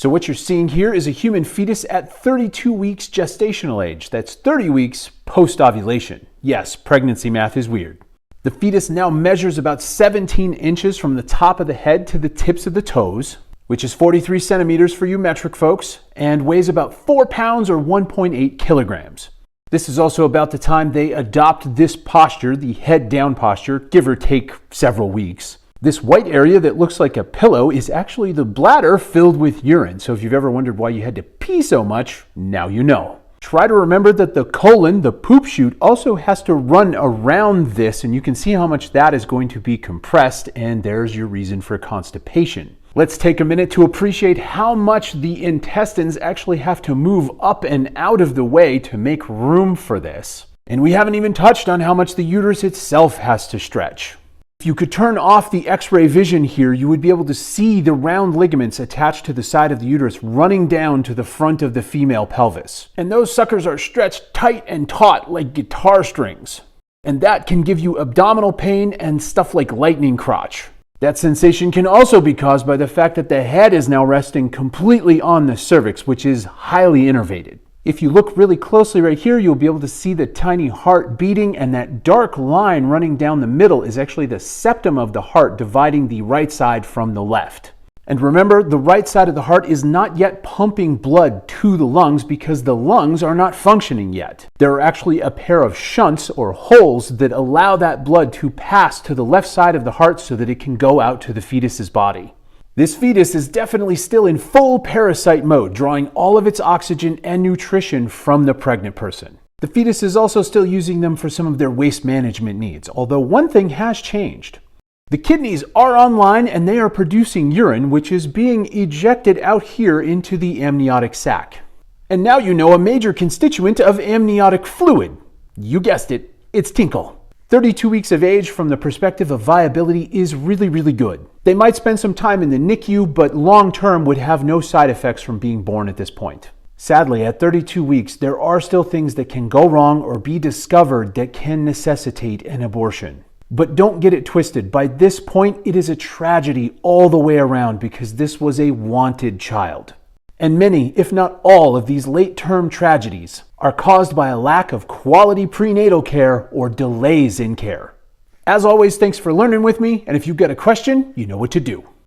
So what you're seeing here is a human fetus at 32 weeks gestational age. That's 30 weeks post-ovulation. Yes, pregnancy math is weird. The fetus now measures about 17 inches from the top of the head to the tips of the toes, which is 43 centimeters for you metric folks, and weighs about 4 pounds or 1.8 kilograms. This is also about the time they adopt this posture, the head down posture, give or take several weeks. This white area that looks like a pillow is actually the bladder filled with urine. So if you've ever wondered why you had to pee so much, now you know. Try to remember that the colon, the poop chute, also has to run around this, and you can see how much that is going to be compressed, and there's your reason for constipation. Let's take a minute to appreciate how much the intestines actually have to move up and out of the way to make room for this. And we haven't even touched on how much the uterus itself has to stretch. If you could turn off the X-ray vision here, you would be able to see the round ligaments attached to the side of the uterus running down to the front of the female pelvis. And those suckers are stretched tight and taut like guitar strings. And that can give you abdominal pain and stuff like lightning crotch. That sensation can also be caused by the fact that the head is now resting completely on the cervix, which is highly innervated. If you look really closely right here, you'll be able to see the tiny heart beating, and that dark line running down the middle is actually the septum of the heart dividing the right side from the left. And remember, the right side of the heart is not yet pumping blood to the lungs because the lungs are not functioning yet. There are actually a pair of shunts or holes that allow that blood to pass to the left side of the heart so that it can go out to the fetus's body. This fetus is definitely still in full parasite mode, drawing all of its oxygen and nutrition from the pregnant person. The fetus is also still using them for some of their waste management needs, although one thing has changed. The kidneys are online and they are producing urine, which is being ejected out here into the amniotic sac. And now you know a major constituent of amniotic fluid. You guessed it, it's tinkle. 32 weeks of age from the perspective of viability is really good. They might spend some time in the NICU, but long term would have no side effects from being born at this point. Sadly, at 32 weeks, there are still things that can go wrong or be discovered that can necessitate an abortion. But don't get it twisted. By this point, it is a tragedy all the way around because this was a wanted child. And many, if not all, of these late-term tragedies are caused by a lack of quality prenatal care or delays in care. As always, thanks for learning with me, and if you've got a question, you know what to do.